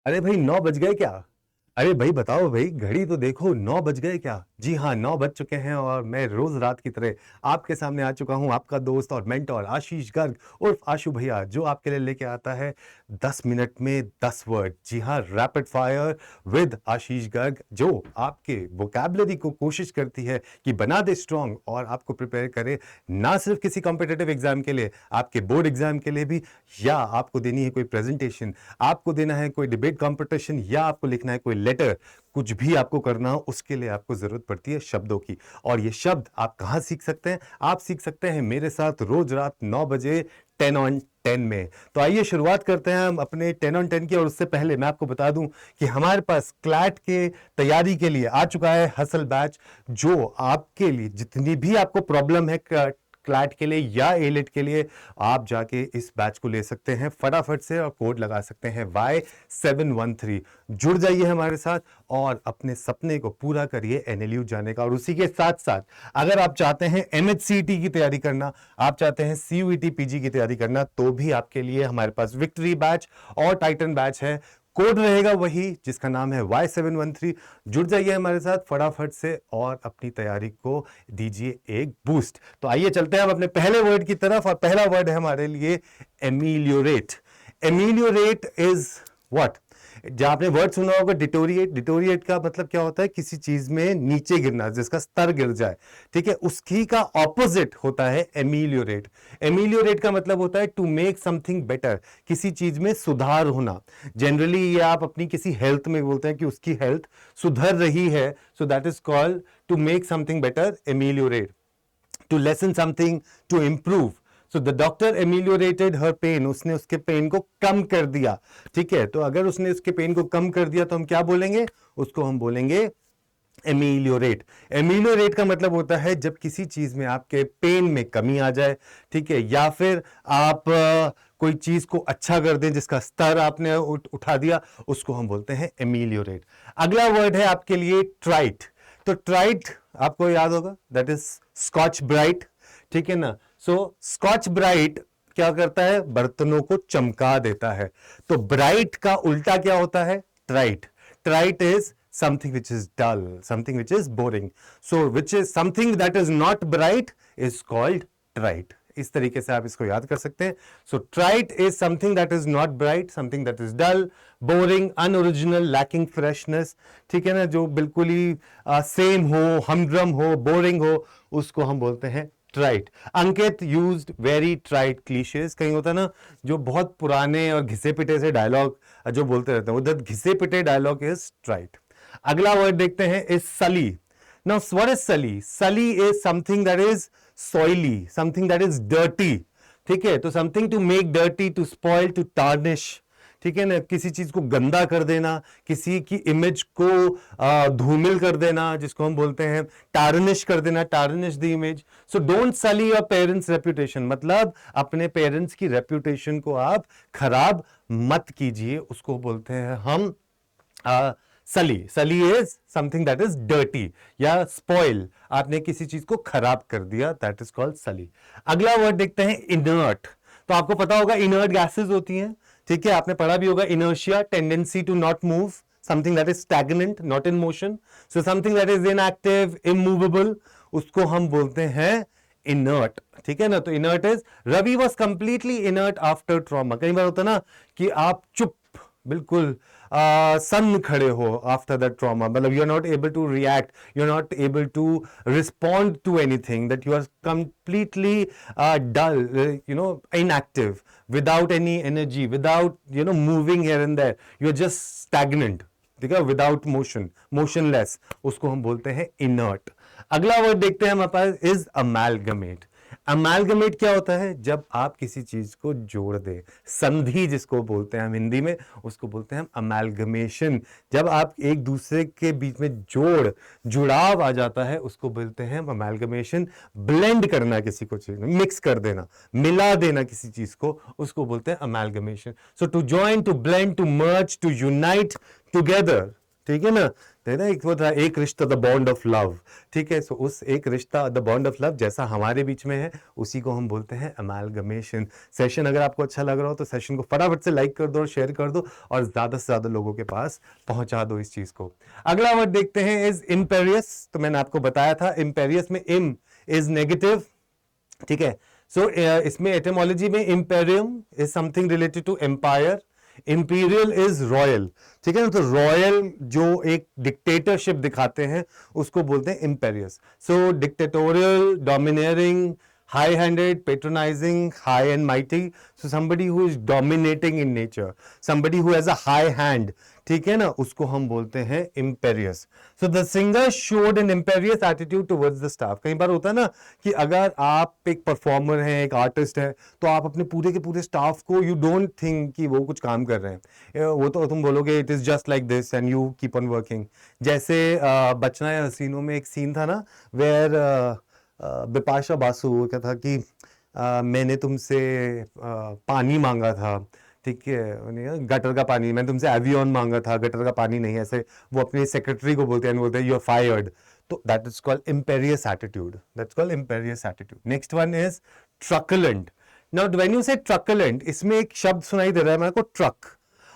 अरे भाई 9 बज गए क्या? अरे भाई बताओ भाई, घड़ी तो देखो, 9 बज गए क्या? जी हाँ, 9 बज चुके हैं और मैं रोज रात की तरह आपके सामने आ चुका हूँ, आपका दोस्त और मेंटोर आशीष गर्ग उर्फ आशु भैया, जो आपके लिए लेके आता है 10 मिनट में 10 वर्ड। जी हाँ, रैपिड फायर विद आशीष गर्ग, जो आपके वोकैबुलरी को कोशिश करती है कि बना दे स्ट्रांग और आपको प्रिपेयर करे ना सिर्फ किसी कॉम्पिटेटिव एग्जाम के लिए, आपके बोर्ड एग्जाम के लिए भी, या आपको देनी है कोई प्रेजेंटेशन, आपको देना है कोई डिबेट कॉम्पिटिशन, या आपको लिखना है कोई लेटर, कुछ भी आपको करना हो उसके लिए आपको जरूरत पड़ती है शब्दों की। और ये शब्द आप कहां सीख सकते हैं? आप सीख सकते हैं मेरे साथ रोज रात 9 बजे 10 ऑन 10 में। तो आइए शुरुआत करते हैं हम अपने 10 ऑन 10 की। और उससे पहले मैं आपको बता दूं कि हमारे पास क्लैट के तैयारी के लिए आ चुका है हसल बैच, जो आपके लिए जितनी भी आपको प्रॉब्लम है क्लैट के लिए या एलिट के लिए, आप जाके इस बैच को ले सकते हैं फटाफट से और कोड लगा सकते हैं Y713। जुड़ जाइए हमारे साथ और अपने सपने को पूरा करिए एनएलयू जाने का। और उसी के साथ साथ अगर आप चाहते हैं एमएचसीटी की तैयारी करना, आप चाहते हैं सीयूईटी पीजी की तैयारी करना, तो भी आपके लिए हमारे पास विक्ट्री बैच और टाइटन बैच है। कोड रहेगा वही जिसका नाम है Y713। जुड़ जाइए हमारे साथ फटाफट से और अपनी तैयारी को दीजिए एक बूस्ट। तो आइए चलते हैं हम अपने पहले वर्ड की तरफ, और पहला वर्ड है हमारे लिए एमिलियोरेट। Ameliorate is what? जहां आपने वर्ड सुना होगा डिटोरिएट। डिटोरिएट का मतलब क्या होता है? किसी चीज में नीचे गिरना, जिसका स्तर गिर जाए, ठीक है, उसकी का ऑपोजिट होता है एमिलियोरेट। एमिलियोरेट का मतलब होता है टू मेक समथिंग बेटर, किसी चीज में सुधार होना। जनरली ये आप अपनी किसी हेल्थ में बोलते हैं कि उसकी हेल्थ सुधर रही है, so that is called to make something better, ameliorate. To lessen something, to improve. So the doctor ameliorated her pain, उसने उसके पेन को कम कर दिया, ठीक है। तो अगर उसने उसके पेन को कम कर दिया तो हम क्या बोलेंगे? उसको हम बोलेंगे एमिलियोरेट। एमिलियोरेट का मतलब होता है जब किसी चीज में आपके पेन में कमी आ जाए, ठीक है, या फिर आप कोई चीज को अच्छा कर दें, जिसका स्तर आपने उठा दिया, उसको हम बोलते हैं एमिलियोरेट। अगला वर्ड है आपके लिए ट्राइट। तो ट्राइट आपको याद होगा, दैट इज स्कॉच ब्राइट, ठीक है ना। सो स्कॉच ब्राइट क्या करता है? बर्तनों को चमका देता है। तो ब्राइट का उल्टा क्या होता है? ट्राइट। ट्राइट is something which is dull, something which is boring. So which is something that is not bright is called trite. इस तरीके से आप इसको याद कर सकते हैं। So trite is something that is not bright, something that is dull, boring, unoriginal, lacking freshness, ठीक है ना, जो बिल्कुल ही सेम हो, हमड्रम हो, बोरिंग हो, उसको हम बोलते हैं ट्राइट। अंकित यूज्ड वेरी ट्राइट क्लीशेज। कहीं होता है ना जो बहुत पुराने और घिसे पिटे से डायलॉग जो बोलते रहते हैं, उधर घिसे पिटे डायलॉग इज ट्राइट। अगला वर्ड देखते हैं इज सली। Now what is sully? Sully is something that is soily, something that is dirty, ठीक है। तो something to make dirty, to spoil, to tarnish, ठीक है ना, किसी चीज को गंदा कर देना, किसी की इमेज को धूमिल कर देना, जिसको हम बोलते हैं टार्निश कर देना, tarnish the image. So don't सली योर पेरेंट्स रेप्यूटेशन, मतलब अपने पेरेंट्स की रेप्यूटेशन को आप खराब मत कीजिए, उसको बोलते हैं हम सली। Sully is something that is dirty या स्पॉइल, आपने किसी चीज को खराब कर दिया, दैट इज कॉल्ड सली। अगला वर्ड देखते हैं इनर्ट। तो आपको पता होगा इनर्ट गैसेस होती हैं, ठीक है, आपने पढ़ा भी होगा inertia, tendency to not move, something that is stagnant, not in motion. So something that is inactive, immovable, उसको हम बोलते हैं इनर्ट, ठीक है ना। तो inert is Ravi was completely inert after trauma. कई बार होता ना कि आप चुप, बिल्कुल सन्न खड़े हो आफ्टर दैट ट्रॉमा, मतलब you are not able to react, you are not able to respond to anything, that you are completely dull, you know, inactive, without any energy, without you know moving here and there, you are just stagnant, ठीक है, without motion, motionless, उसको हम बोलते हैं inert. अगला word देखते हैं हमारे पास इज अमैलगमेट। अमैलगमेट क्या होता है? जब आप किसी चीज को जोड़ दे, संधि जिसको बोलते हैं हम हिंदी में, उसको बोलते हैं हम अमैलगमेशन। जब आप एक दूसरे के बीच में जुड़ाव आ जाता है, उसको बोलते हैं हम अमैलगमेशन। ब्लेंड करना किसी को, चीज मिक्स कर देना, मिला देना किसी चीज को, उसको बोलते हैं amalgamation. So to join, to blend, to merge, to unite together, ठीक है ना। तो ना एक वो था एक रिश्ता द बॉन्ड ऑफ लव, ठीक है। सो उस एक रिश्ता द बॉन्ड ऑफ लव जैसा हमारे बीच में है उसी को हम बोलते हैं अमालगमेशन। सेशन अगर आपको अच्छा लग रहा हो तो सेशन को फटाफट से लाइक कर दो और शेयर कर दो और ज्यादा से ज्यादा लोगों के पास पहुंचा दो इस चीज को। अगला वर्ड देखते हैं इज इम्पेरियस। तो मैंने आपको बताया था इम्पेरियस में इम इज नेगेटिव, ठीक है। सो इसमें एटिमोलॉजी में imperium is something related to empire, imperial is royal, ठीक है ना। तो रॉयल जो एक डिक्टेटरशिप दिखाते हैं उसको बोलते हैं इंपेरियस। सो dictatorial, डोमिनेरिंग, high handed, patronizing, high and mighty. So somebody who is dominating in nature, somebody who has a high hand, ठीक है ना, उसको हम बोलते हैं imperious. So the singer showed an imperious attitude towards the staff. कई बार होता है ना कि अगर आप एक परफॉर्मर हैं, एक आर्टिस्ट है, तो आप अपने पूरे के पूरे स्टाफ को यू डोंट थिंक कि वो कुछ काम कर रहे हैं, वो तो तुम बोलोगे it is just like this and you keep on working. जैसे बचना है हसीनों में एक सीन था ना वेयर बिपाशा बासु क्या था कि मैंने तुमसे पानी मांगा था, ठीक है, गटर का पानी, मैंने तुमसे एवियन मांगा था, गटर का पानी नहीं, ऐसे वो अपने सेक्रेटरी को बोलते हैं यू आर फायर्ड। तो that is called imperious attitude, that's called imperious attitude. Next one is truculent. Now when you say truculent, इसमें एक शब्द सुनाई दे रहा है मेरे को, ट्रक।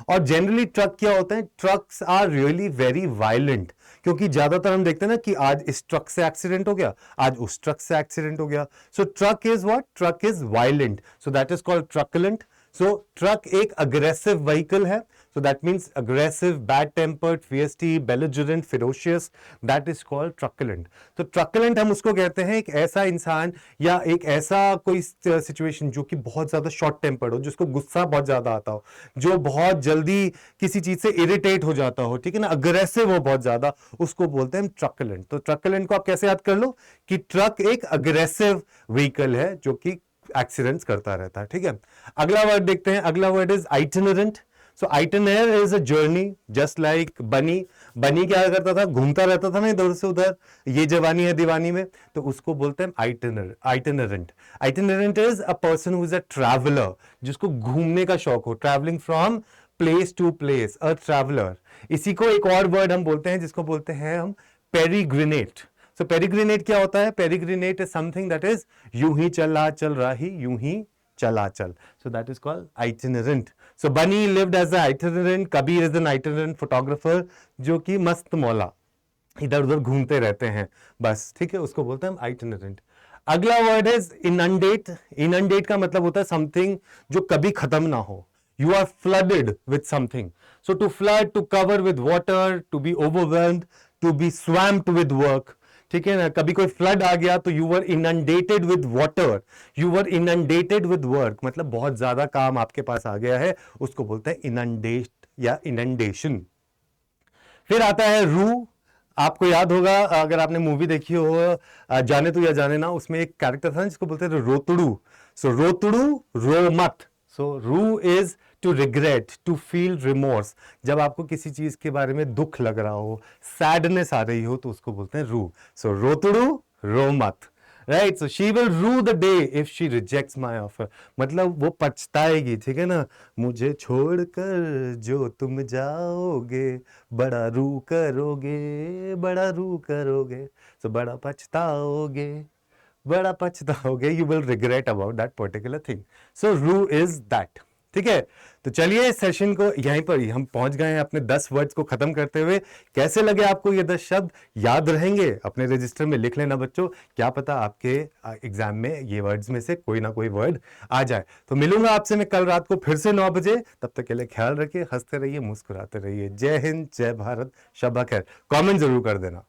और जनरली ट्रक क्या होता है, trucks are really very violent, क्योंकि ज्यादातर हम देखते हैं ना कि आज इस ट्रक से एक्सीडेंट हो गया, आज उस ट्रक से एक्सीडेंट हो गया। So truck is what, truck is violent, so that is called truculent. So truck एक अग्रेसिव व्हीकल है, so that means aggressive, bad tempered, feisty, belligerent, ferocious, that is called truculent. तो truculent हम उसको कहते हैं एक ऐसा इंसान या एक ऐसा कोई सिचुएशन जो कि बहुत ज्यादा शॉर्ट टेम्पर्ड हो, जिसको गुस्सा बहुत ज्यादा आता हो, जो बहुत जल्दी किसी चीज से इरिटेट हो जाता हो, ठीक है ना, अग्रेसिव हो बहुत ज्यादा, उसको बोलते हैं truculent। तो truculent को आप कैसे याद कर लो कि ट्रक एक अग्रेसिव व्हीकल है जो कि एक्सीडेंट्स करता रहता है, ठीक है। अगला वर्ड देखते हैं, अगला word is itinerant. So itinerary is a journey, just like bunny. bunny क्या करता था, घूमता रहता था ना इधर से उधर, ये जवानी है दीवानी में, तो उसको बोलते हैं itinerant. Itinerant is a person who is a traveler, जिसको घूमने का शौक हो, traveling from place to place, a traveler. इसी को एक और वर्ड हम बोलते हैं जिसको बोलते हैं हम peregrinate. So peregrinate क्या होता है, peregrinate is something that is यूं ही चला चल रहा ही यूं ही चला चल, so that is called itinerant. So Bunny lived as an itinerant, Kabir is an itinerant photographer, जो कि मस्त मौला इधर उधर घूमते रहते हैं बस, ठीक है, उसको बोलते हैं itinerant. अगला वर्ड है inundate. Inundate का मतलब होता है समथिंग जो कभी खत्म ना हो, you are flooded with something. So to flood, to cover with water, to be overwhelmed, to be swamped with work, ठीक है ना, कभी कोई फ्लड आ गया तो you were inundated with water, you were inundated with work, मतलब बहुत ज्यादा काम आपके पास आ गया है, उसको बोलते हैं इनंडेट या इनंडेशन। फिर आता है रू। आपको याद होगा अगर आपने मूवी देखी हो जाने तू या जाने ना, उसमें एक कैरेक्टर था जिसको बोलते थे रोतड़ू। सो रोतड़ू, रो मत। So rue is to regret, to feel remorse, जब आपको किसी चीज के बारे में दुख लग रहा हो, सैडनेस आ रही हो, तो उसको बोलते हैं रू। सो रोतड़ू, रो मत, राइट। सो शी विल रू the day if she rejects my offer, मतलब वो पछताएगी, ठीक है ना, मुझे छोड़कर जो तुम जाओगे बड़ा रू करोगे, बड़ा रू करोगे, सो बड़ा पछताओगे, बड़ा पछताओगे, you will regret about that particular thing. So rue is that, ठीक है। तो चलिए इस सेशन को यहीं पर ही हम पहुंच गए हैं अपने 10 वर्ड्स को खत्म करते हुए। कैसे लगे आपको ये 10 शब्द, याद रहेंगे, अपने रजिस्टर में लिख लेना बच्चों, क्या पता आपके एग्जाम में ये वर्ड्स में से कोई ना कोई वर्ड आ जाए। तो मिलूंगा आपसे मैं कल रात को फिर से 9 बजे, तब तक के लिए ख्याल रखिए, हंसते रहिए, मुस्कुराते रहिए। जय हिंद, जय भारत, शब्बा खैर। कॉमेंट जरूर कर देना।